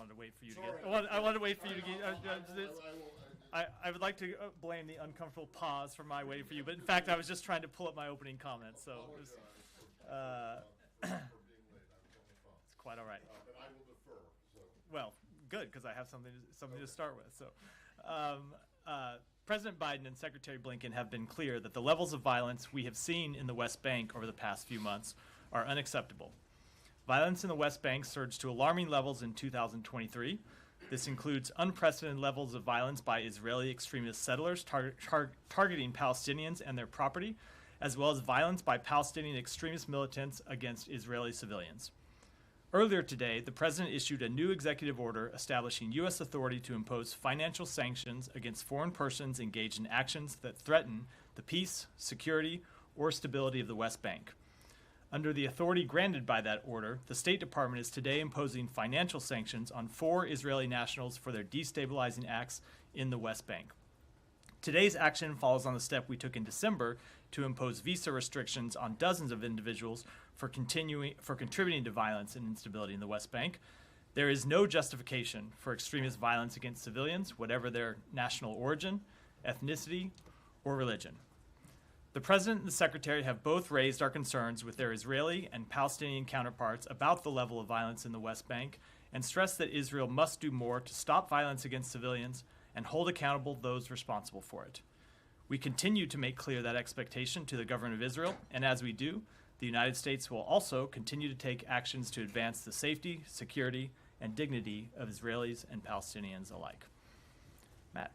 wanted to wait for you to get. I wanted to wait for you to get. I would like to blame the uncomfortable pause for my waiting for you, but in fact, I was just trying to pull up my opening comments, so it was, it's quite all right. But I will defer. So. Well, good, because I have something to start with. So, President Biden and Secretary Blinken have been clear that the levels of violence we have seen in the West Bank over the past few months are unacceptable. Violence in the West Bank surged to alarming levels in 2023. This includes unprecedented levels of violence by Israeli extremist settlers targeting Palestinians and their property, as well as violence by Palestinian extremist militants against Israeli civilians. Earlier today, the president issued a new executive order establishing U.S. authority to impose financial sanctions against foreign persons engaged in actions that threaten the peace, security, or stability of the West Bank. Under the authority granted by that order, the State Department is today imposing financial sanctions on 4 Israeli nationals for their destabilizing acts in the West Bank. Today's action follows on the step we took in December to impose visa restrictions on dozens of individuals for contributing to violence and instability in the West Bank. There is no justification for extremist violence against civilians, whatever their national origin, ethnicity, or religion. The President and the Secretary have both raised our concerns with their Israeli and Palestinian counterparts about the level of violence in the West Bank and stressed that Israel must do more to stop violence against civilians and hold accountable those responsible for it. We continue to make clear that expectation to the government of Israel, and as we do, the United States will also continue to take actions to advance the safety, security, and dignity of Israelis and Palestinians alike. Matt.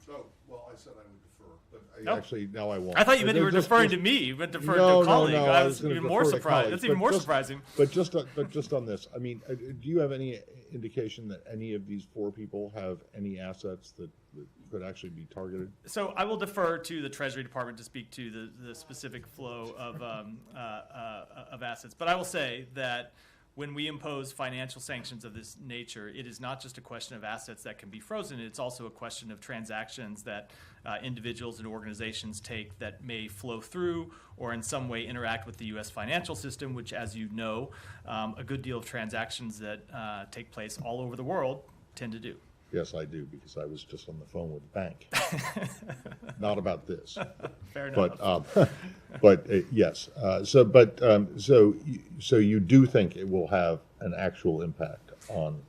So, well, I said I would defer, but No. Actually, now I won't. I thought you meant you were deferring to me. You meant deferring to a colleague. No, I was gonna even more defer to surprised. colleagues, That's even but more just- surprising. But just on this, I mean, do you have any indication that any of these 4 people have any assets that could actually be targeted? So I will defer to the Treasury Department to speak to the specific flow of assets. But I will say that when we impose financial sanctions of this nature, it is not just a question of assets that can be frozen. It's also a question of transactions that individuals and organizations take that may flow through or in some way interact with the U.S. financial system, which, as you know, a good deal of transactions that take place all over the world tend to do. Yes, I do, because I was just on the phone with the bank. Not about this. Fair enough. But yes. So you do think it will have an actual impact on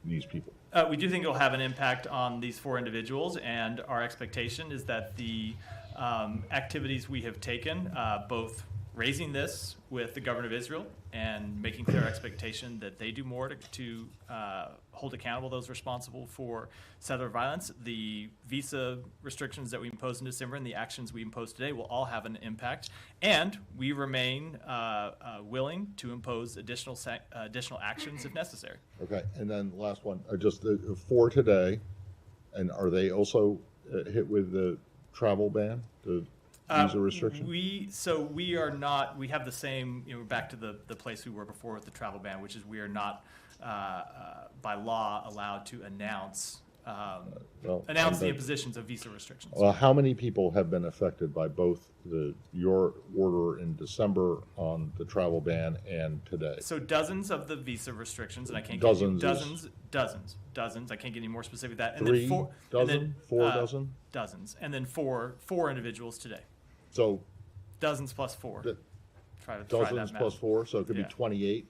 these people? We do think it will have an impact on these 4 individuals, and our expectation is that the activities we have taken, both raising this with the government of Israel and making clear expectation that they do more to hold accountable those responsible for settler violence. The visa restrictions that we imposed in December and the actions we imposed today will all have an impact, and we remain willing to impose additional actions if necessary. Okay, and then last one, just the 4 today, and are they also hit with the travel ban, the visa restriction? We are not. We have the same. We're back to the place we were before with the travel ban, which is we are not by law allowed to announce the impositions of visa restrictions. Well, how many people have been affected by both your order in December on the travel ban and today? So dozens of the visa restrictions, and I can't Dozens. Dozens. I can't get any more specific than that. And 3 then dozen, 4 dozen, dozens, and then four individuals today. So dozens plus 4. Try dozens that plus math. 4, so it could be 28.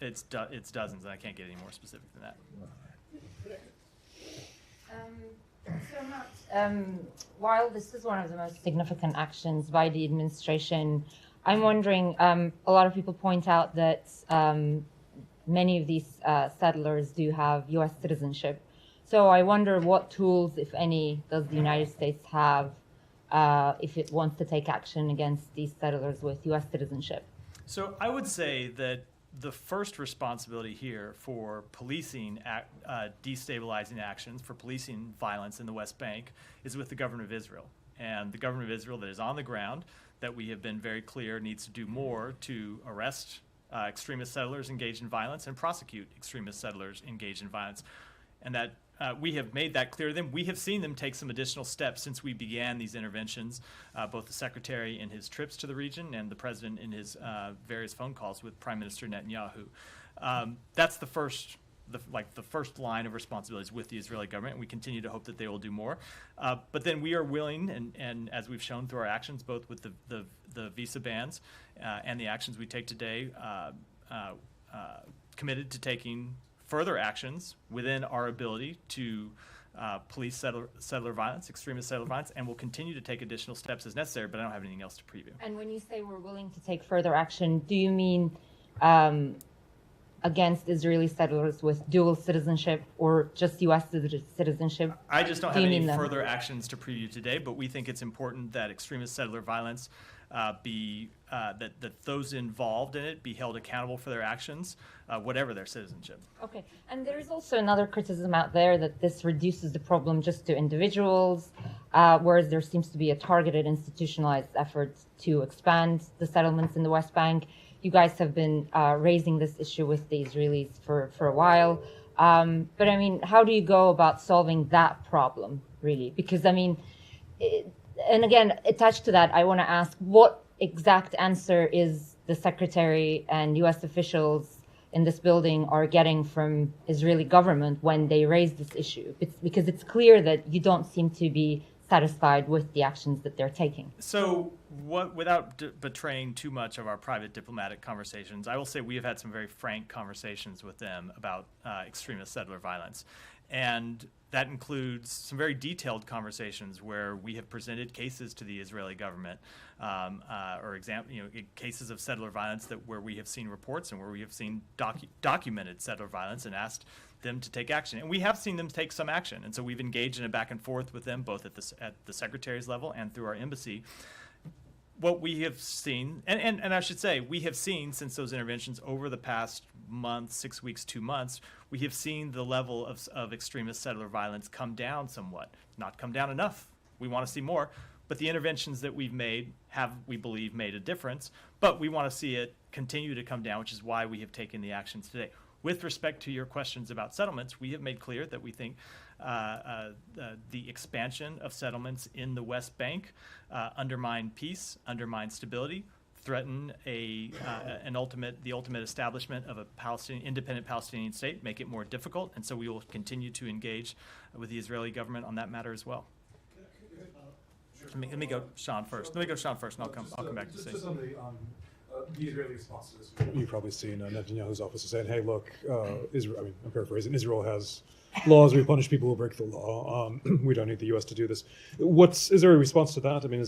It's dozens, and I can't get any more specific than that. While this is one of the most significant actions by the administration, I'm wondering, a lot of people point out that many of these settlers do have U.S. citizenship. So I wonder what tools, if any, does the United States have if it wants to take action against these settlers with U.S. citizenship? So I would say that the first responsibility here for policing destabilizing actions, for policing violence in the West Bank, is with the government of Israel. And the government of Israel that is on the ground, that we have been very clear needs to do more to arrest extremist settlers engaged in violence and prosecute extremist settlers engaged in violence. And that we have made that clear to them. We have seen them take some additional steps since we began these interventions, both the Secretary in his trips to the region and the President in his various phone calls with Prime Minister Netanyahu. That's the first the first line of responsibilities with the Israeli government, and we continue to hope that they will do more. But then we are willing, and as we've shown through our actions, both with the visa bans and the actions we take today, committed to taking further actions within our ability to police settler violence, extremist settler violence, and we'll continue to take additional steps as necessary, but I don't have anything else to preview. And when you say we're willing to take further action, do you mean against Israeli settlers with dual citizenship or just U.S. citizenship? I just don't Do have you any mean them? further actions to preview today, but we think it's important that extremist settler violence that those involved in it be held accountable for their actions, whatever their citizenship. Okay, and there's also another criticism out there that this reduces the problem just to individuals, whereas there seems to be a targeted institutionalized effort to expand the settlements in the West Bank. You guys have been raising this issue with the Israelis for a while. But I mean, how do you go about solving that problem, really? Because I mean, and again, attached to that, I want to ask, what exact answer is the secretary and U.S. officials in this building are getting from Israeli government when they raise this issue? Because it's clear that you don't seem to be satisfied with the actions that they're taking. So, without betraying too much of our private diplomatic conversations, I will say we have had some very frank conversations with them about extremist settler violence. And that includes some very detailed conversations where we have presented cases to the Israeli government, cases of settler violence where we have seen reports and where we have seen documented settler violence and asked them to take action. And we have seen them take some action. And so we've engaged in a back and forth with them, both at the secretary's level and through our embassy. What we have seen, and I should say, we have seen since those interventions over the past month, 6 weeks, 2 months, we have seen the level of extremist settler violence come down somewhat. Not come down enough. We want to see more. But the interventions that we've made have, we believe, made a difference. But we want to see it continue to come down, which is why we have taken the actions today. With respect to your questions about settlements, we have made clear that we think the expansion of settlements in the West Bank undermine peace, undermine stability, threaten the ultimate establishment of a independent Palestinian state, make it more difficult, and so we will continue to engage with the Israeli government on that matter as well. Let me go Sean first. And I'll come back to say. Just on the Israeli response to this, you've probably seen Netanyahu's office saying, "Hey, look, Israel. I mean, I'm paraphrasing. Israel has laws where we punish people who break the law. We don't need the U.S. to do this." Is there a response to that? I mean,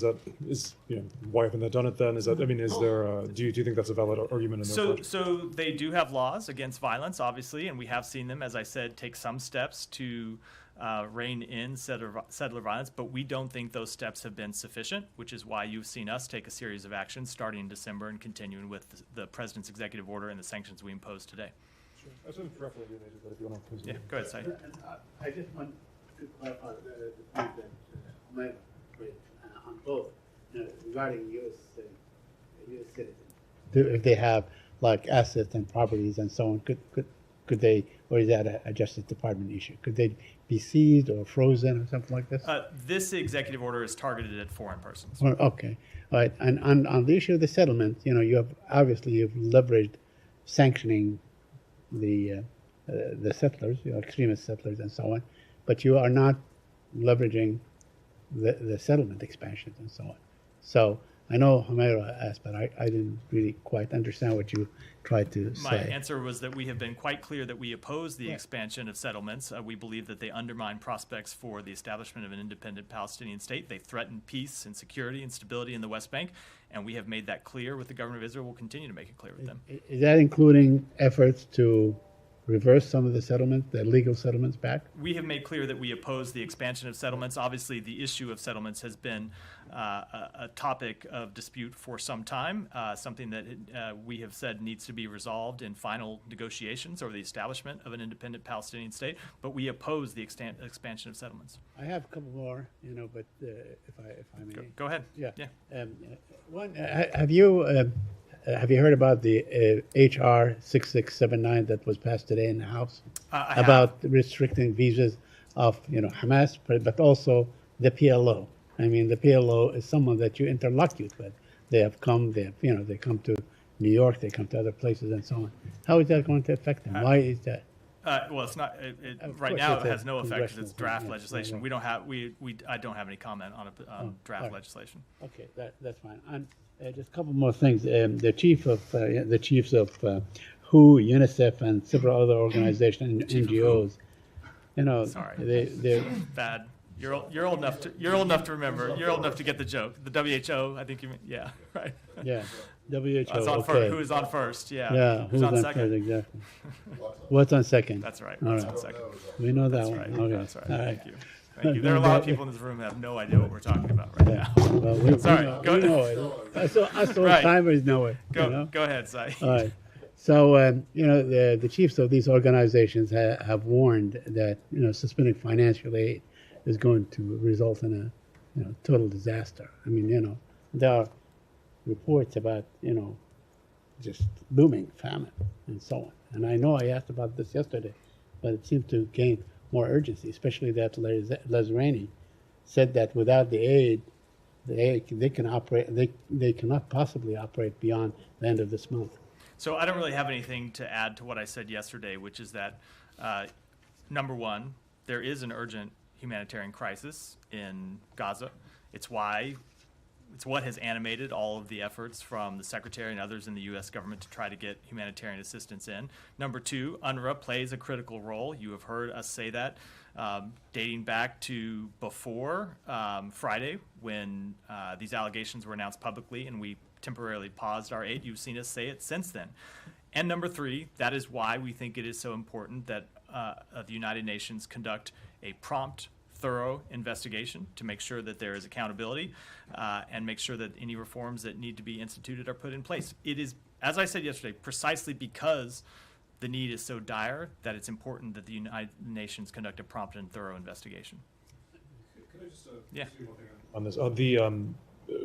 why haven't they done it then? Do you think that's a valid argument? So they do have laws against violence, obviously, and we have seen them, as I said, take some steps to rein in settler violence, but we don't think those steps have been sufficient, which is why you've seen us take a series of actions starting in December and continuing with the president's executive order and the sanctions we imposed today. Sure. I was preferably related, but if you want to. Yeah, go ahead, Saeed. I just want to clarify the point that Umair raised on both regarding U.S. citizens. If they have like assets and properties and so on, could they, or is that a Justice Department issue? Could they be seized or frozen or something like this? This executive order is targeted at foreign persons. Okay, all right. And on the issue of the settlement, you've leveraged sanctioning the settlers, extremist settlers and so on, but you are not leveraging the settlement expansions and so on. So I know Humaira asked, but I didn't really quite understand what you tried to say. My answer was that we have been quite clear that we oppose the expansion of settlements. We believe that they undermine prospects for the establishment of an independent Palestinian state. They threaten peace and security and stability in the West Bank, and we have made that clear with the government of Israel. We'll continue to make it clear with them. Is that including efforts to reverse some of the settlements, the illegal settlements back? We have made clear that we oppose the expansion of settlements. Obviously, the issue of settlements has been a topic of dispute for some time, something that we have said needs to be resolved in final negotiations over the establishment of an independent Palestinian state, but we oppose the expansion of settlements. I have a couple more, but if I may. Go ahead. Yeah. One, have you heard about the HR 6679 that was passed today in the House about restricting visas of Hamas, but also the PLO? I mean, the PLO is someone that you interlocute with. They have come. They come to New York. They come to other places and so on. How is that going to affect them? Why is that? Well, it's not, Of right course now it's it a has no effect because it's congressional thing, draft yes, legislation. right. We don't have, I don't have any comment on draft all right. legislation. Okay, that's fine. And just a couple more things. The chiefs of WHO, UNICEF, and several other organizations and Chief of who? NGOs, Sorry. they're Bad. You're old enough to remember. You're old enough to get the joke. The WHO, I think you mean, yeah, right. yeah, WHO. That's on okay. first. Who is on first? Yeah. Yeah, who's on second? first, exactly. What's on second? That's right. All What's right. on second? We know that That's one. right. Okay. That's right. All right. Thank you. Thank you. There are a lot of people in this room that have no idea what we're talking about right Yeah. now. Well, we Sorry, know, go we ahead. know it. Us old Right. timers know it. Go, You know? go ahead, Sai. All right. So, the chiefs of these organizations have warned that, suspending financial aid is going to result in a, total disaster. I mean, there are reports about, just looming famine and so on. And I know I asked about this yesterday, but it seems to gain more urgency, especially that Lazzarini said that without the aid, they can operate, they cannot possibly operate beyond the end of this month. So I don't really have anything to add to what I said yesterday, which is that, number one, there is an urgent humanitarian crisis in Gaza. It's what has animated all of the efforts from the Secretary and others in the U.S. government to try to get humanitarian assistance in. Number two, UNRWA plays a critical role. You have heard us say that dating back to before Friday when these allegations were announced publicly and we temporarily paused our aid. You've seen us say it since then. And number three, that is why we think it is so important that the United Nations conduct a prompt, thorough investigation to make sure that there is accountability and make sure that any reforms that need to be instituted are put in place. It is, as I said yesterday, precisely because the need is so dire that it's important that the United Nations conduct a prompt and thorough investigation. Can I just Yeah. say one thing on this?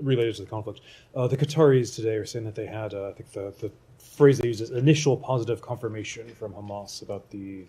Related to the conflict, the Qataris today are saying that they had, I think the phrase they use is initial positive confirmation from Hamas about the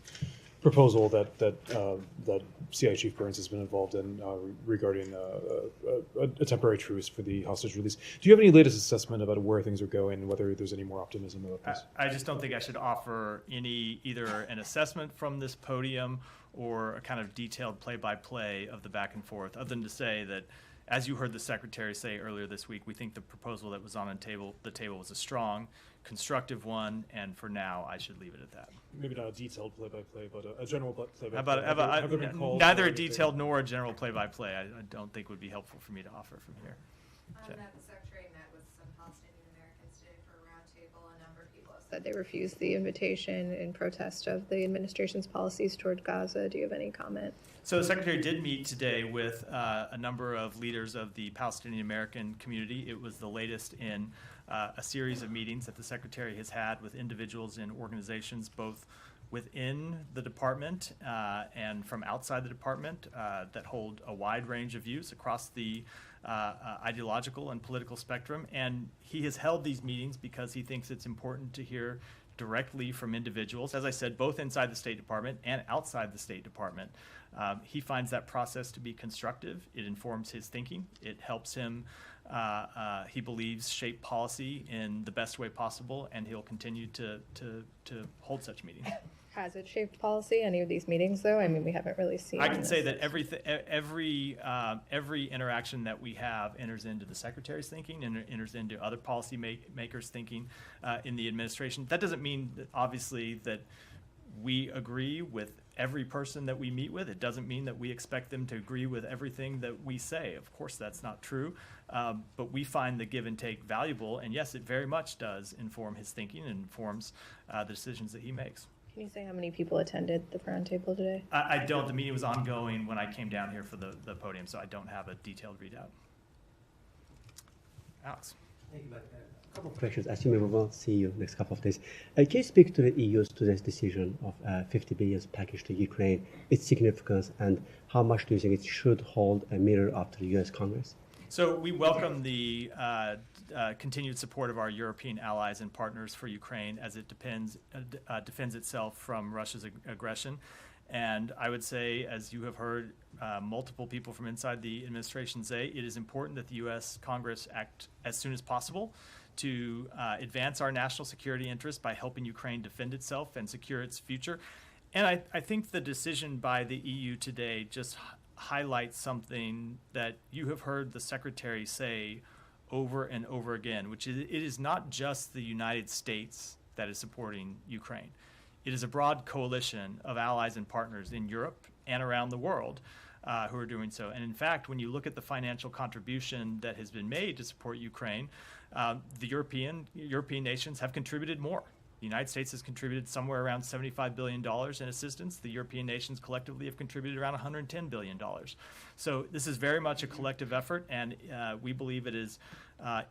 proposal that CIA Chief Burns has been involved in regarding a temporary truce for the hostage release. Do you have any latest assessment about where things are going and whether there's any more optimism about this? I just don't think I should offer either an assessment from this podium or a kind of detailed play-by-play of the back and forth, other than to say that, as you heard the Secretary say earlier this week, we think the proposal that was on the table was a strong, constructive one, and for now, I should leave it at that. Maybe not a detailed play-by-play, but a general play-by-play. How about Have there been calls neither for a anything? detailed nor a general play-by-play? I don't think would be helpful for me to offer from here. The Secretary met with some Palestinian Americans today for a roundtable. A number of people have said they refused the invitation in protest of the administration's policies toward Gaza. Do you have any comment? So the Secretary did meet today with a number of leaders of the Palestinian American community. It was the latest in a series of meetings that the Secretary has had with individuals and organizations, both within the department and from outside the department that hold a wide range of views across the ideological and political spectrum. And he has held these meetings because he thinks it's important to hear directly from individuals, as I said, both inside the State Department and outside the State Department. He finds that process to be constructive. It informs his thinking. It helps him, he believes, shape policy in the best way possible, and he'll continue to hold such meetings. Has it shaped policy, any of these meetings, though? I mean, we haven't really seen I can say this. that every interaction that we have enters into the Secretary's thinking and enters into other policy makers' thinking in the administration. That doesn't mean, that, obviously, that we agree with every person that we meet with. It doesn't mean that we expect them to agree with everything that we say. Of course, that's not true. But we find the give and take valuable, and yes, it very much does inform his thinking and informs the decisions that he makes. Can you say how many people attended the roundtable today? I don't. The meeting was ongoing when I came down here for the podium, so I don't have a detailed readout. Alex. Thank you, Mike. A couple of questions, assuming we won't see you next couple of days. Can you speak to the EU's today's decision of a 50 billion package to Ukraine, its significance, and how much do you think it should hold a mirror up to the US Congress? So we welcome the continued support of our European allies and partners for Ukraine as it defends itself from Russia's aggression. And I would say, as you have heard multiple people from inside the administration say, it is important that the U.S. Congress act as soon as possible to advance our national security interests by helping Ukraine defend itself and secure its future. And I think the decision by the EU today just highlights something that you have heard the Secretary say over and over again, which is it is not just the United States that is supporting Ukraine. It is a broad coalition of allies and partners in Europe and around the world who are doing so. And in fact, when you look at the financial contribution that has been made to support Ukraine, the European nations have contributed more. The United States has contributed somewhere around $75 billion in assistance. The European nations collectively have contributed around $110 billion. So this is very much a collective effort, and we believe it is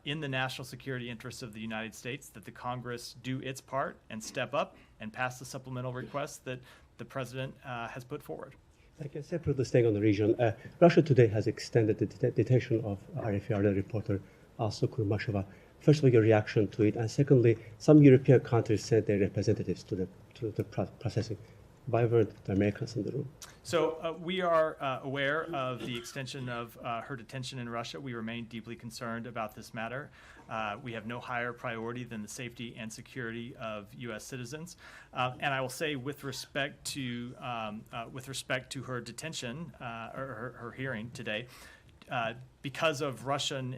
in the national security interests of the United States that the Congress do its part and step up and pass the supplemental request that the President has put forward. I can separately staying on the region. Russia today has extended the detention of RFE reporter Alsu Kurmashova. First of all, your reaction to it, and secondly, some European countries sent their representatives to the processing. Why weren't the Americans in the room? So we are aware of the extension of her detention in Russia. We remain deeply concerned about this matter. We have no higher priority than the safety and security of U.S. citizens. And I will say, with respect to her detention or her hearing today, because of Russian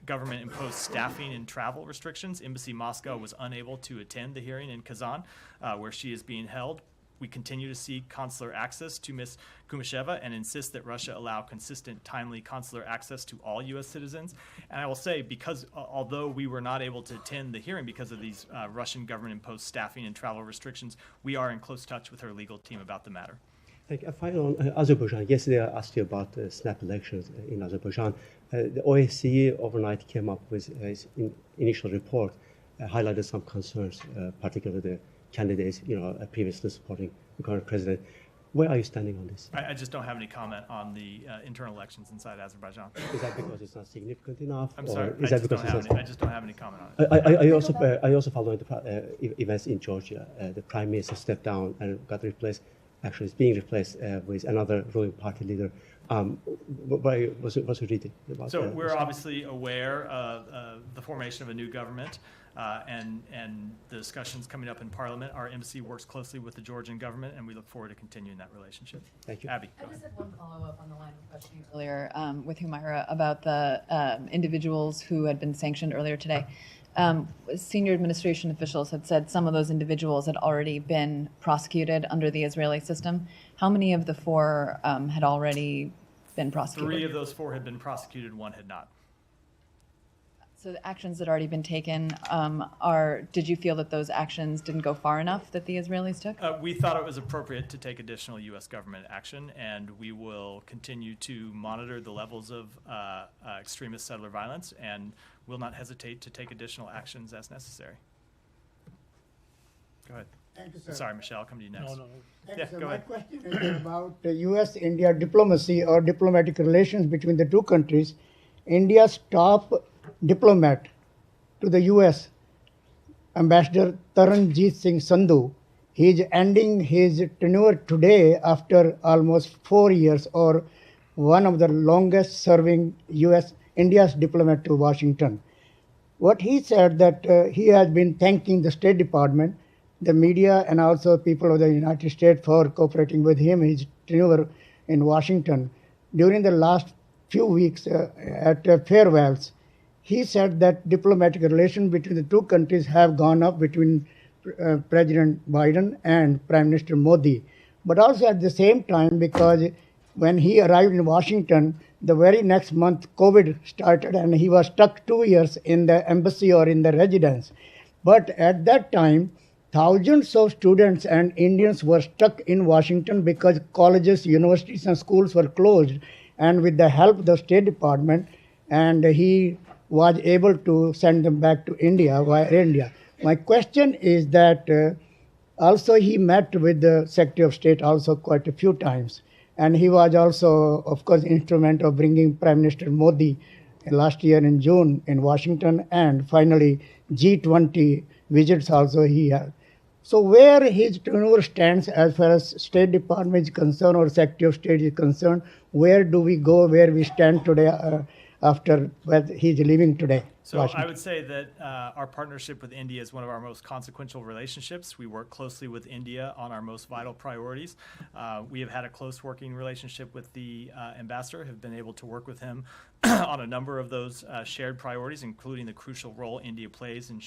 government-imposed staffing and travel restrictions, Embassy Moscow was unable to attend the hearing in Kazan, where she is being held. We continue to seek consular access to Ms. Kumasheva and insist that Russia allow consistent, timely consular access to all U.S. citizens. And I will say, because although we were not able to attend the hearing because of these Russian government-imposed staffing and travel restrictions, we are in close touch with her legal team about the matter. Thank you. Finally, on Azerbaijan, yesterday I asked you about snap elections in Azerbaijan. The OSCE overnight came up with its initial report, highlighted some concerns, particularly the candidates, previously supporting the current president. Where are you standing on this? I just don't have any comment on the internal elections inside Azerbaijan. Is that because it's not significant enough? I'm sorry, I just don't have any comment on it. I also followed the events in Georgia. The prime minister stepped down and got replaced. Actually, is being replaced with another ruling party leader. What's your reading about So we're obviously aware of the formation of a new government and the discussions coming up in Parliament. Our embassy works closely with the Georgian government, and we look forward to continuing that relationship. Thank you. Abby, I just had one follow-up on the line of questioning earlier with Humaira about the individuals who had been sanctioned earlier today. Senior administration officials had said some of those individuals had already been prosecuted under the Israeli system. How many of the four had already been prosecuted? 3 of those 4 had been prosecuted, 1 had not. So the actions that had already been taken, did you feel that those actions didn't go far enough that the Israelis took? We thought it was appropriate to take additional U.S. government action, and we will continue to monitor the levels of extremist settler violence and will not hesitate to take additional actions as necessary. Go ahead. Thank you, sir. Sorry, Michelle, I'll come to you next. Thank Yeah, you, sir. go My ahead. question is about the U.S.-India diplomacy or diplomatic relations between the two countries. India's top diplomat to the U.S., Ambassador Taranjeet Singh Sandhu, he is ending his tenure today after almost 4 years, or one of the longest serving India's diplomat to Washington. What he said that he has been thanking the State Department, the media, and also people of the United States for cooperating with him, his tenure in Washington. During the last few weeks at farewells, he said that diplomatic relations between the two countries have gone up between President Biden and Prime Minister Modi. But also at the same time, because when he arrived in Washington, the very next month COVID started and he was stuck 2 years in the embassy or in the residence. But at that time, thousands of students and Indians were stuck in Washington because colleges, universities, and schools were closed. And with the help of the State Department, and he was able to send them back to India via India. My question is that also he met with the Secretary of State also quite a few times. And he was also, of course, instrument of bringing Prime Minister Modi last year in June in Washington, and finally G20 visits also he had. So where his tenure stands as far as State Department is concerned or Secretary of State is concerned, where do we go, where we stand today? after what he's leaving today? So I Washington? would say that our partnership with India is one of our most consequential relationships. We work closely with India on our most vital priorities. We have had a close working relationship with the ambassador, have been able to work with him on a number of those shared priorities, including the crucial role India plays in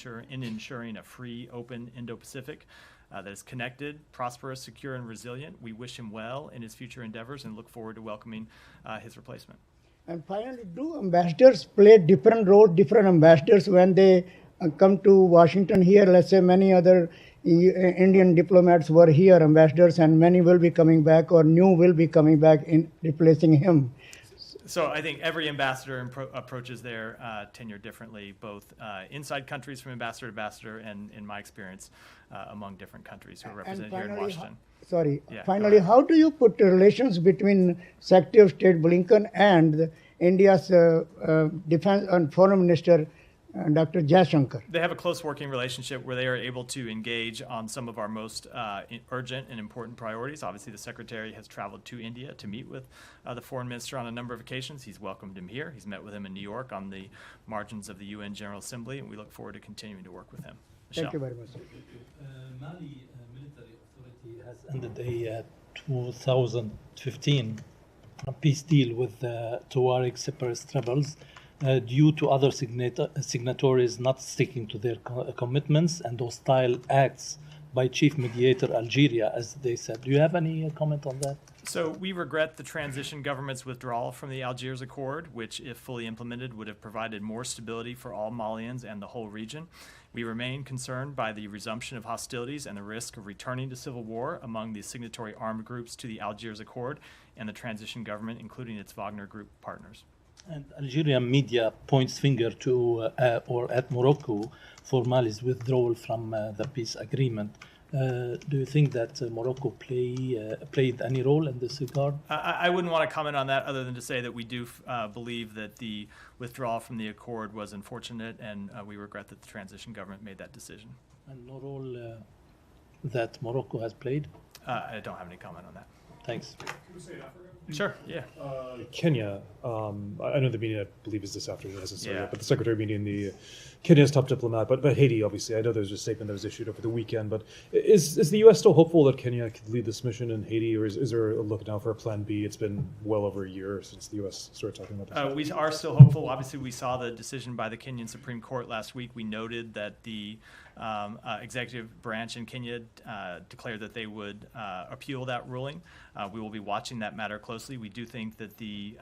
ensuring a free, open Indo-Pacific that is connected, prosperous, secure, and resilient. We wish him well in his future endeavors and look forward to welcoming his replacement. And finally, do ambassadors play different roles, different ambassadors when they come to Washington here? Let's say many other Indian diplomats were here, ambassadors, and many will be coming back or new will be coming back in replacing him. So I think every ambassador approaches their tenure differently, both inside countries from ambassador to ambassador, and in my experience, among different countries who are represented here in Washington. Yeah, Finally, how do you put the relations between Secretary of State Blinken and India's Defense and Foreign Minister, Dr. Jaishankar? They have a close working relationship where they are able to engage on some of our most urgent and important priorities. Obviously, the Secretary has traveled to India to meet with the Foreign Minister on a number of occasions. He's welcomed him here. He's met with him in New York on the margins of the UN General Assembly, and we look forward to continuing to work with him. Michelle. Thank you very much. Mali military authority has ended a 2015 peace deal with the Tuareg separatist rebels due to other signatories not sticking to their commitments and hostile acts by chief mediator Algeria, as they said. Do you have any comment on that? So we regret the transition government's withdrawal from the Algiers Accord, which, if fully implemented, would have provided more stability for all Malians and the whole region. We remain concerned by the resumption of hostilities and the risk of returning to civil war among the signatory armed groups to the Algiers Accord and the transition government, including its Wagner Group partners. And Algerian media points finger to or at Morocco for Mali's withdrawal from the peace agreement. Do you think that Morocco played any role in this regard? I wouldn't want to comment on that other than to say that we do believe that the withdrawal from the accord was unfortunate, and we regret that the transition government made that decision. And no role that Morocco has played? I don't have any comment on that. Thanks. Can we say Africa? Sure, yeah. Kenya, I know the meeting, I believe, is this afternoon, necessarily, Yeah. but the secretary meeting the Kenya's top diplomat, but Haiti, obviously, I know there's a statement that was issued over the weekend, but is the U.S. still hopeful that Kenya could lead this mission in Haiti, or is there a look now for a plan B? It's been well over a year since the U.S. started talking about this. We are still hopeful. Obviously, we saw the decision by the Kenyan Supreme Court last week. We noted that the executive branch in Kenya declared that they would appeal that ruling. We will be watching that matter closely. We do think that the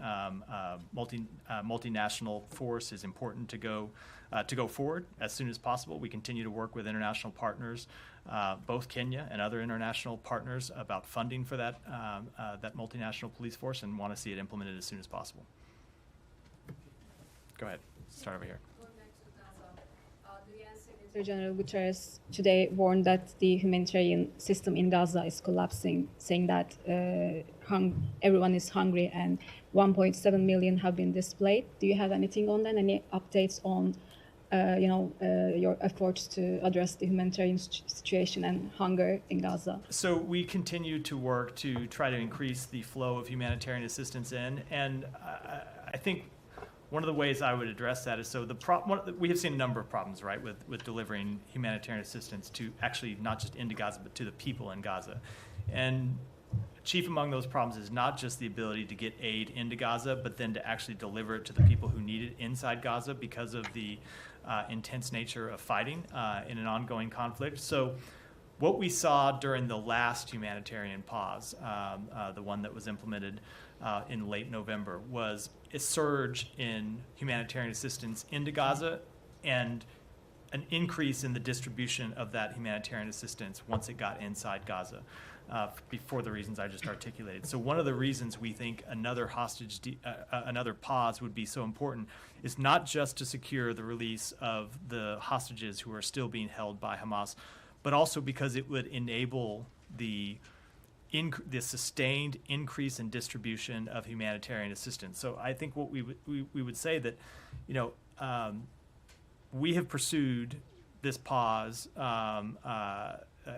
multinational force is important to go forward as soon as possible. We continue to work with international partners, both Kenya and other international partners, about funding for that multinational police force, and want to see it implemented as soon as possible. Go ahead. Start over here. Secretary General Guterres today warned that the humanitarian system in Gaza is collapsing, saying that everyone is hungry and 1.7 million have been displaced. Do you have anything on that? Any updates on, your efforts to address the humanitarian situation and hunger in Gaza? So we continue to work to try to increase the flow of humanitarian assistance in, and I think one of the ways I would address that is, so we have seen a number of problems, right, with delivering humanitarian assistance to actually not just into Gaza, but to the people in Gaza. And chief among those problems is not just the ability to get aid into Gaza, but then to actually deliver it to the people who need it inside Gaza because of the intense nature of fighting in an ongoing conflict. So what we saw during the last humanitarian pause, the one that was implemented in late November, was a surge in humanitarian assistance into Gaza and an increase in the distribution of that humanitarian assistance once it got inside Gaza, for the reasons I just articulated. So one of the reasons we think another pause would be so important is not just to secure the release of the hostages who are still being held by Hamas, but also because it would enable the sustained increase in distribution of humanitarian assistance. So I think what we would say that, we have pursued this pause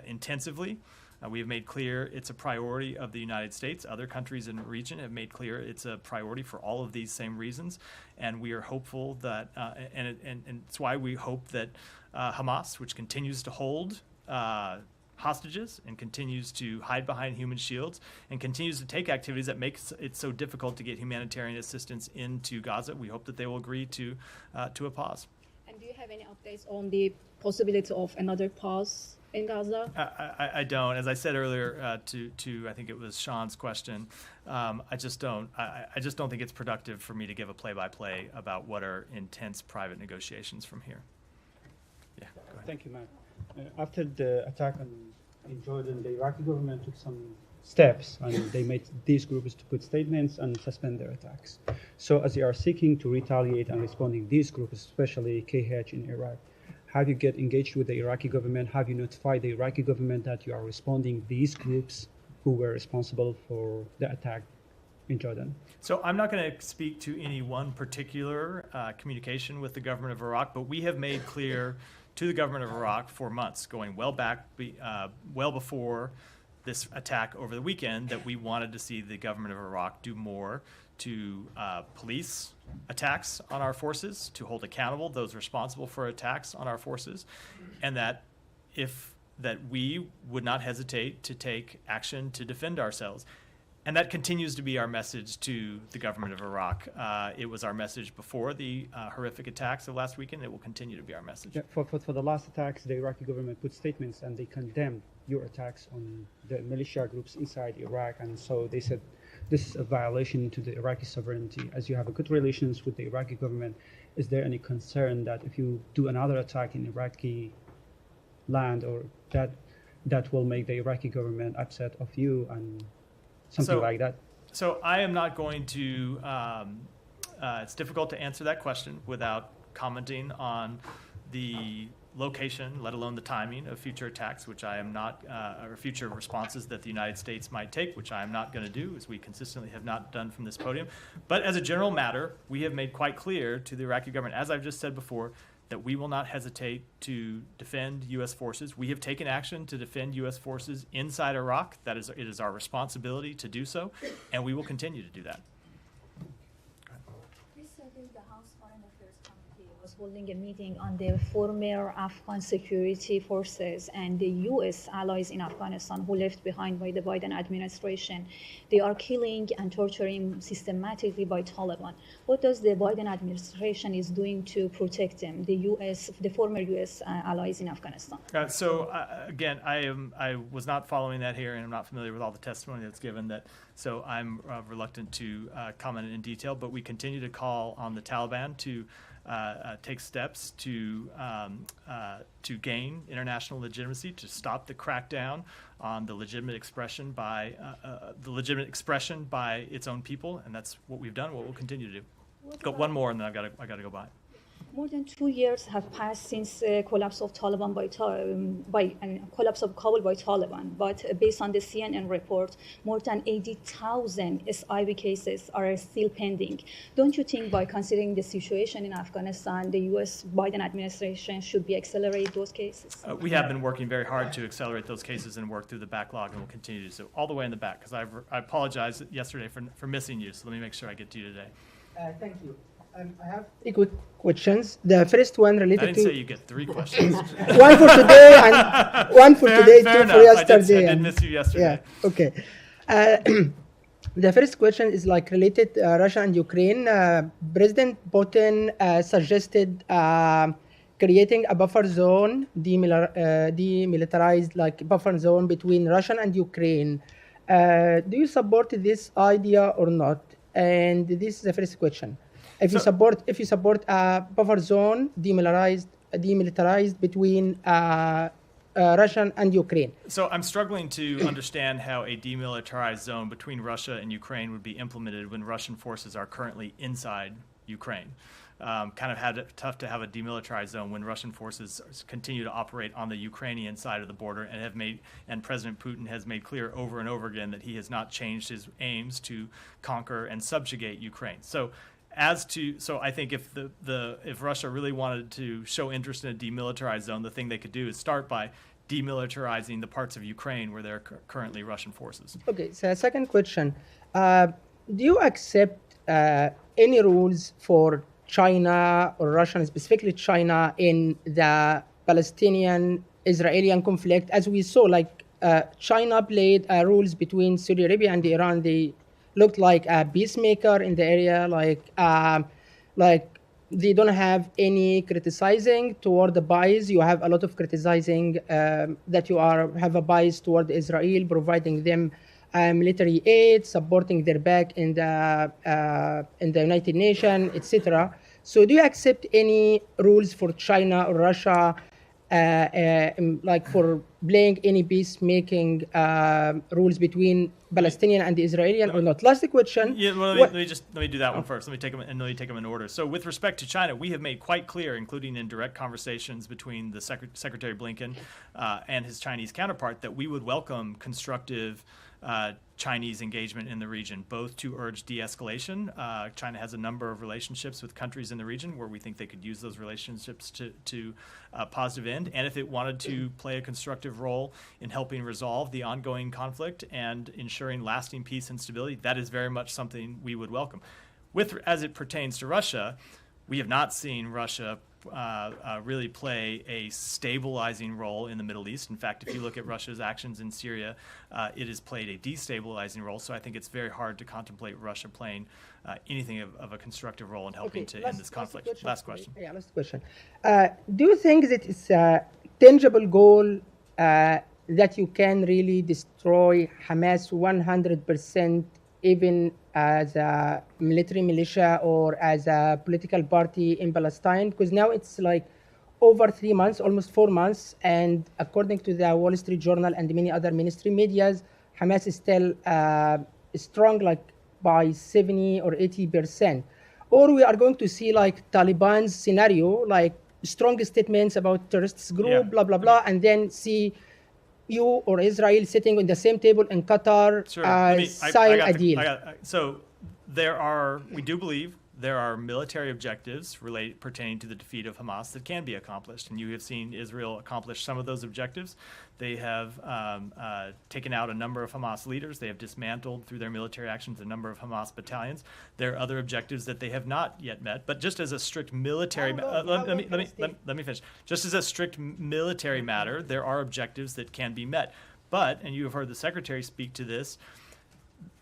intensively. We have made clear it's a priority of the United States. Other countries in the region have made clear it's a priority for all of these same reasons. And we are hopeful that, and it's why we hope that Hamas, which continues to hold hostages and continues to hide behind human shields and continues to take activities that makes it so difficult to get humanitarian assistance into Gaza. We hope that they will agree to a pause. And do you have any updates on the possibility of another pause in Gaza? I don't. As I said earlier to I think it was Sean's question, I just don't think it's productive for me to give a play-by-play about what are intense private negotiations from here. Yeah, go ahead. Thank you, Matt. After the attack in Jordan, the Iraqi government took some steps, and they made these groups to put statements and suspend their attacks. So as they are seeking to retaliate and responding, these groups, especially KH in Iraq, have you get engaged with the Iraqi government? Have you notified the Iraqi government that you are responding these groups who were responsible for the attack in Jordan? So I'm not going to speak to any one particular communication with the government of Iraq, but we have made clear to the government of Iraq for months, going well back, well before this attack over the weekend, that we wanted to see the government of Iraq do more to police attacks on our forces, to hold accountable those responsible for attacks on our forces, and that we would not hesitate to take action to defend ourselves. And that continues to be our message to the government of Iraq. It was our message before the horrific attacks of last weekend. It will continue to be our message. Yeah, for the last attacks, the Iraqi government put statements and they condemned your attacks on the militia groups inside Iraq. And so they said this is a violation to the Iraqi sovereignty. As you have a good relations with the Iraqi government, is there any concern that if you do another attack in Iraqi land, or that will make the Iraqi government upset of you and something like that? So I am not going to, it's difficult to answer that question without commenting on the location, let alone the timing of future attacks, which I am not, or future responses that the United States might take, which I am not going to do, as we consistently have not done from this podium. But as a general matter, we have made quite clear to the Iraqi government, as I've just said before, that we will not hesitate to defend U.S. forces. We have taken action to defend U.S. forces inside Iraq. It is our responsibility to do so, and we will continue to do that. Recently, the House Foreign Affairs Committee was holding a meeting on the former Afghan security forces and the U.S. allies in Afghanistan who left behind by the Biden administration. They are killing and torturing systematically by Taliban. What does the Biden administration is doing to protect them, the former U.S. allies in Afghanistan? Again, I was not following that here, and I'm not familiar with all the testimony that's given. So I'm reluctant to comment in detail. But we continue to call on the Taliban to take steps to gain international legitimacy, to stop the crackdown on the legitimate expression by its own people, and that's what we've done. What we'll continue to do. Got one more, and then I got to go by. More than 2 years have passed since collapse of Taliban collapse of Kabul by Taliban. But based on the CNN report, more than 80,000 SIV cases are still pending. Don't you think, by considering the situation in Afghanistan, the U.S. Biden administration should be accelerate those cases? We have been working very hard to accelerate those cases and work through the backlog, and we'll continue to do so all the way in the back. Because I apologize yesterday for missing you. So let me make sure I get to you today. Thank you. I have 3 quick questions. The first one related I didn't say you get 3 questions. One for today and one for today, 2 for yesterday. I did miss you yesterday. Yeah, okay. The first question is related Russia and Ukraine. President Putin suggested creating a buffer zone, demilitarized buffer zone between Russia and Ukraine. Do you support this idea or not? And this is the first question. If you support a buffer zone demilitarized between Russia and Ukraine. So I'm struggling to understand how a demilitarized zone between Russia and Ukraine would be implemented when Russian forces are currently inside Ukraine. Tough to have a demilitarized zone when Russian forces continue to operate on the Ukrainian side of the border and President Putin has made clear over and over again that he has not changed his aims to conquer and subjugate Ukraine. So I think if Russia really wanted to show interest in a demilitarized zone, the thing they could do is start by demilitarizing the parts of Ukraine where there are currently Russian forces. Okay, so second question. Do you accept any rules for China or Russia, and specifically China, in the Palestinian-Israeli conflict? As we saw, like China played rules between Saudi Arabia and Iran. They looked like a peacemaker in the area, like they don't have any criticizing toward the bias. You have a lot of criticizing that you have a bias toward Israel, providing them military aid, supporting their back in the United Nations, etc. So, do you accept any rules for China or Russia, like for playing any peacemaking rules between Palestinian and Israeli or not? Last question. Yeah, well, let me do that one first. Let me take them in order. So, with respect to China, we have made quite clear, including in direct conversations between the Secretary Blinken and his Chinese counterpart, that we would welcome constructive Chinese engagement in the region, both to urge de-escalation. China has a number of relationships with countries in the region where we think they could use those relationships to a positive end, and if it wanted to play a constructive role in helping resolve the ongoing conflict and ensuring lasting peace and stability, that is very much something we would welcome. As it pertains to Russia, we have not seen Russia really play a stabilizing role in the Middle East. In fact, if you look at Russia's actions in Syria, it has played a destabilizing role. So I think it's very hard to contemplate Russia playing anything of a constructive role in helping to end this conflict. Last question. Yeah, last question. Do you think that it's a tangible goal that you can really destroy Hamas 100%, even as a military militia or as a political party in Palestine? Because now it's like over 3 months, almost 4 months, and according to the Wall Street Journal and many other mainstream medias, Hamas is still strong, like by 70 or 80%. Or we are going to see like Taliban's scenario, like strong statements about terrorist group, blah, blah, blah, and then see you or Israel sitting on the same table in Qatar, sign a deal. So we do believe there are military objectives pertaining to the defeat of Hamas that can be accomplished, and you have seen Israel accomplish some of those objectives. They have taken out a number of Hamas leaders. They have dismantled, through their military actions, a number of Hamas battalions. There are other objectives that they have not yet met. But just as a strict military, let me finish. Just as a strict military matter, there are objectives that can be met. But, and you have heard the Secretary speak to this,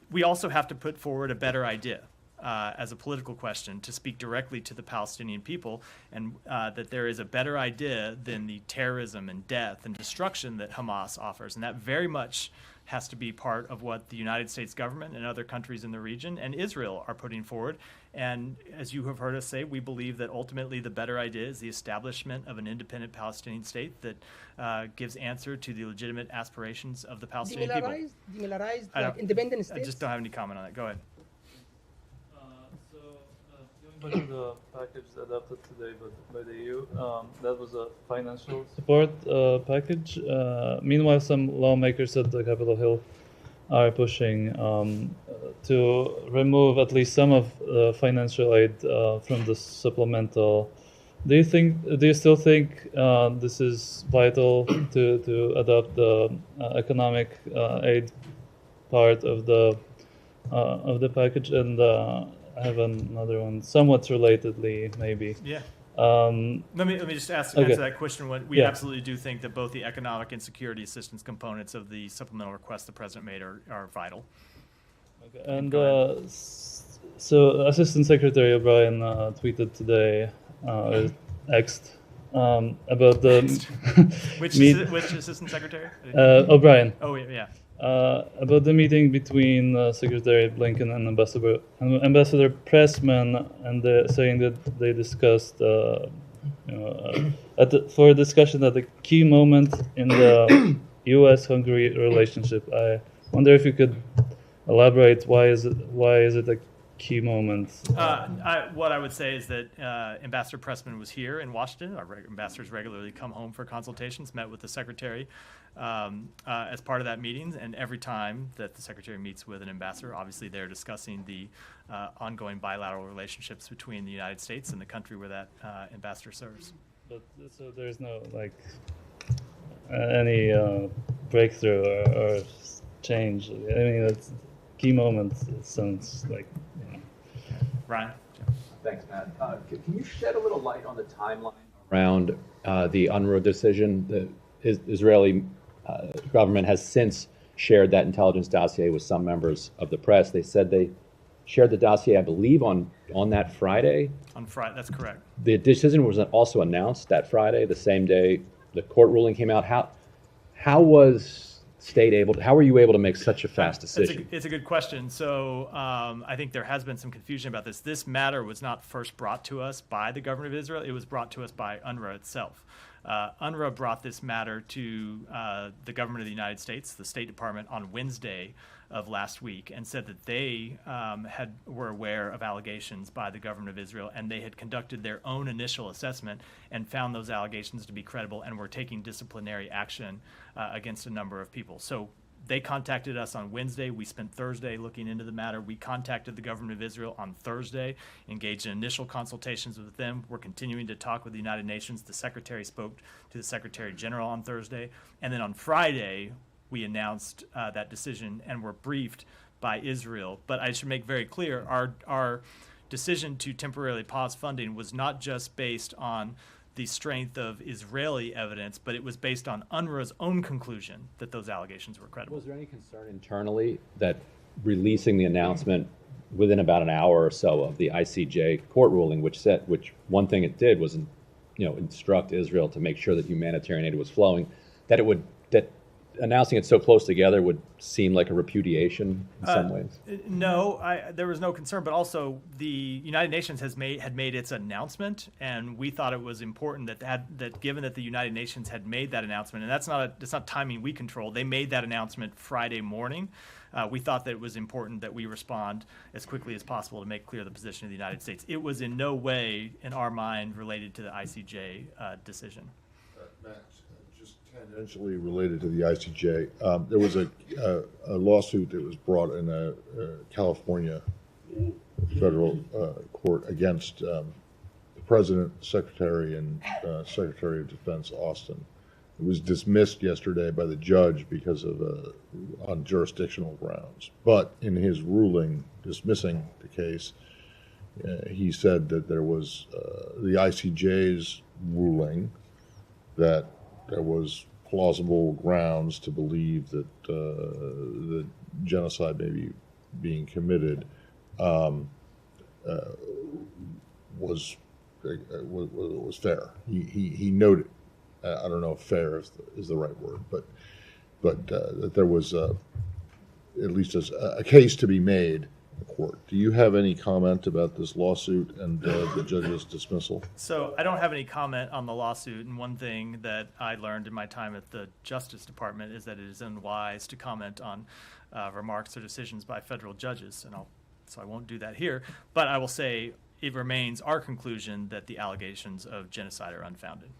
we also have to put forward a better idea. As a political question, to speak directly to the Palestinian people, and that there is a better idea than the terrorism and death and destruction that Hamas offers. And that very much has to be part of what the United States government and other countries in the region and Israel are putting forward. And as you have heard us say, we believe that ultimately the better idea is the establishment of an independent Palestinian state that gives answer to the legitimate aspirations of the Palestinian people. Demilitarized, like independent states? I just don't have any comment on that. Go ahead. Back to the package adopted today by the EU, that was a financial support package. Meanwhile, some lawmakers at the Capitol Hill are pushing to remove at least some of the financial aid from the supplemental. Do you still think this is vital to adopt the economic aid part of the package? And I have another one, somewhat relatedly, maybe. Yeah. Let me just answer that question. We absolutely do think that both the economic and security assistance components of the supplemental request the president made are vital. Okay. And so Assistant Secretary O'Brien tweeted today, X'd, about the which Assistant Secretary? O'Brien. Oh yeah. About the meeting between Secretary Blinken and Ambassador Pressman, and saying that they discussed for a discussion at a key moment in the U.S.-Hungary relationship. I wonder if you could elaborate why is it a key moment? What I would say is that Ambassador Pressman was here in Washington. Our ambassadors regularly come home for consultations, met with the Secretary as part of that meeting, and every time that the Secretary meets with an ambassador, obviously they're discussing the ongoing bilateral relationships between the United States and the country where that ambassador serves. But so there's no any breakthrough or change. I mean, it's key moments. It sounds like, you know. Ryan? Thanks, Matt. Can you shed a little light on the timeline around the UNRWA decision? The Israeli government has since shared that intelligence dossier with some members of the press. They said they shared the dossier, I believe, on that Friday. On Friday, that's correct. The decision was also announced that Friday, the same day the court ruling came out. How was state able to, how were you able to make such a fast decision? It's a good question. So I think there has been some confusion about this. This matter was not first brought to us by the government of Israel. It was brought to us by UNRWA itself. UNRWA brought this matter to the government of the United States, the State Department, on Wednesday of last week, and said that they were aware of allegations by the government of Israel, and they had conducted their own initial assessment and found those allegations to be credible and were taking disciplinary action against a number of people. So they contacted us on Wednesday. We spent Thursday looking into the matter. We contacted the government of Israel on Thursday, engaged in initial consultations with them. We're continuing to talk with the United Nations. The Secretary spoke to the Secretary General on Thursday. And then on Friday, we announced that decision and were briefed by Israel. But I should make very clear, our decision to temporarily pause funding was not just based on the strength of Israeli evidence, but it was based on UNRWA's own conclusion that those allegations were credible. Was there any concern internally that releasing the announcement within about an hour or so of the ICJ court ruling, which one thing it did was, instruct Israel to make sure that humanitarian aid was flowing, that announcing it so close together would seem like a repudiation in some ways? No, there was no concern, but also the United Nations had made its announcement, and we thought it was important that given that the United Nations had made that announcement, and that's not timing we control, they made that announcement Friday morning. We thought that it was important that we respond as quickly as possible to make clear the position of the United States. It was in no way, in our mind, related to the ICJ decision. Matt, just tangentially related to the ICJ, there was a lawsuit that was brought in a California federal court against the President, Secretary, and Secretary of Defense Austin. It was dismissed yesterday by the judge because of on jurisdictional grounds. But in his ruling dismissing the case, he said that there was the ICJ's ruling that there was plausible grounds to believe that the genocide may be being committed was fair. He noted. I don't know if fair is the right word, but that there was at least a case to be made in the court. Do you have any comment about this lawsuit and the judge's dismissal? So I don't have any comment on the lawsuit, and one thing that I learned in my time at the Justice Department is that it is unwise to comment on remarks or decisions by federal judges, so I won't do that here, but I will say it remains our conclusion that the allegations of genocide are unfounded.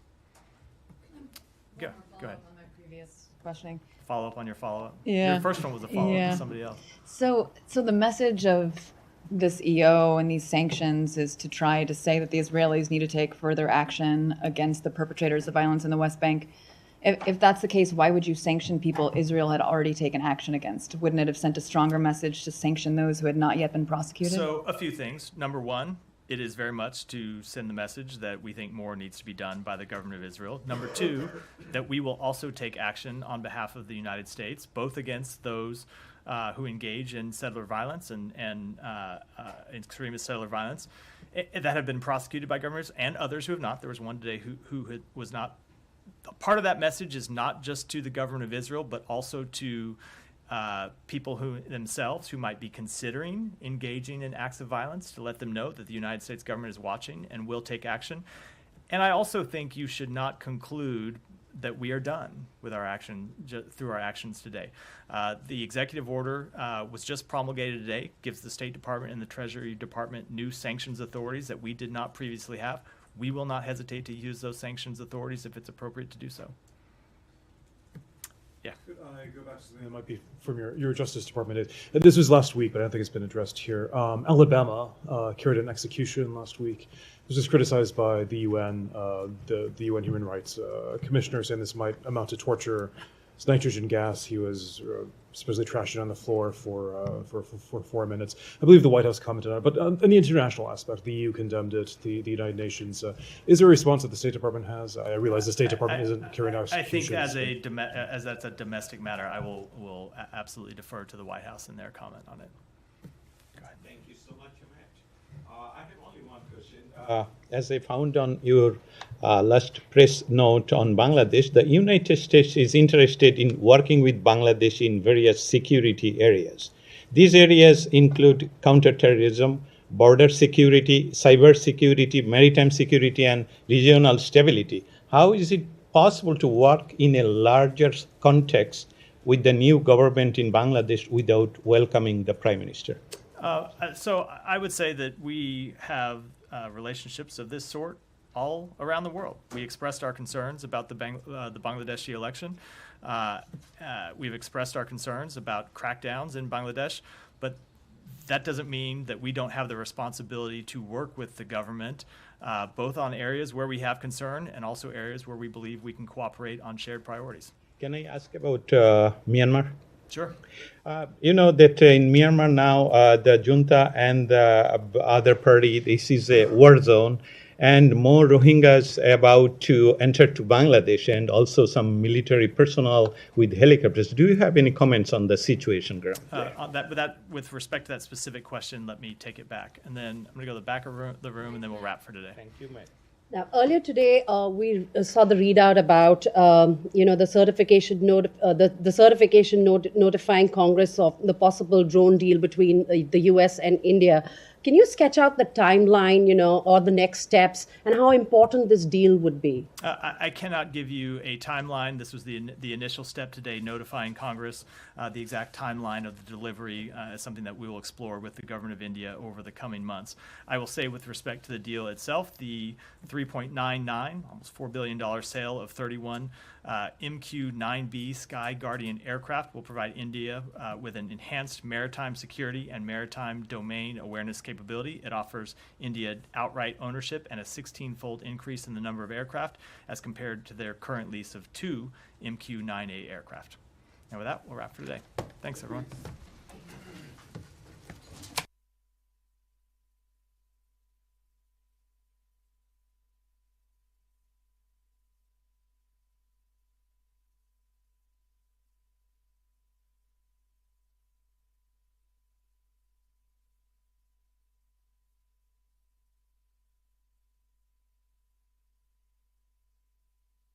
Go ahead. On my previous questioning. Follow up on your follow-up. Yeah. Your first one was a follow-up Yeah. to somebody else. So the message of this EO and these sanctions is to try to say that the Israelis need to take further action against the perpetrators of violence in the West Bank. If that's the case, why would you sanction people Israel had already taken action against? Wouldn't it have sent a stronger message to sanction those who had not yet been prosecuted? So a few things. Number one, it is very much to send the message that we think more needs to be done by the government of Israel. Number two, that we will also take action on behalf of the United States, both against those who engage in settler violence and extremist settler violence that have been prosecuted by governments, and others who have not. There was one today who was not. Part of that message is not just to the government of Israel, but also to people who themselves who might be considering engaging in acts of violence, to let them know that the United States government is watching and will take action. And I also think you should not conclude that we are done with our action through our actions today. The executive order was just promulgated today, gives the State Department and the Treasury Department new sanctions authorities that we did not previously have. We will not hesitate to use those sanctions authorities if it's appropriate to do so. Yeah. I go back to something that might be from your Justice Department. This was last week, but I don't think it's been addressed here. Alabama carried an execution last week. This was criticized by the UN, the UN Human Rights Commissioner, saying this might amount to torture. It's nitrogen gas. He was supposedly trashing on the floor for 4 minutes. I believe the White House commented on it, but in the international aspect, the EU condemned it. The United Nations. Is there a response that the State Department has? I realize the State Department isn't carrying out I think executions. as that's a domestic matter, I will absolutely defer to the White House and their comment on it. Thank you so much, Amit. I have only one question. As I found on your last press note on Bangladesh, the United States is interested in working with Bangladesh in various security areas. These areas include counterterrorism, border security, cyber security, maritime security, and regional stability. How is it possible to work in a larger context with the new government in Bangladesh without welcoming the Prime Minister? So I would say that we have relationships of this sort all around the world. We expressed our concerns about the Bangladeshi election. We've expressed our concerns about crackdowns in Bangladesh, but that doesn't mean that we don't have the responsibility to work with the government, both on areas where we have concern and also areas where we believe we can cooperate on shared priorities. Can I ask about Myanmar? Sure. You know that in Myanmar now, the junta and the other party, this is a war zone, and more Rohingyas about to enter to Bangladesh, and also some military personnel with helicopters. Do you have any comments on the situation, Graham? With respect to that specific question, let me take it back, and then I'm going to go to the back of the room, and then we'll wrap for today. Thank you, Matt. Now, earlier today, we saw the readout about, the certification notifying Congress of the possible drone deal between the U.S. and India. Can you sketch out the timeline, or the next steps, and how important this deal would be? I cannot give you a timeline. This was the initial step today, notifying Congress. The exact timeline of the delivery is something that we will explore with the government of India over the coming months. I will say with respect to the deal itself, the $3.99, almost $4 billion sale of 31 MQ-9B Sky Guardian aircraft will provide India with an enhanced maritime security and maritime domain awareness capability. It offers India outright ownership and a 16-fold increase in the number of aircraft as compared to their current lease of 2 MQ-9A aircraft. And with that, we'll wrap for today. Thanks, everyone.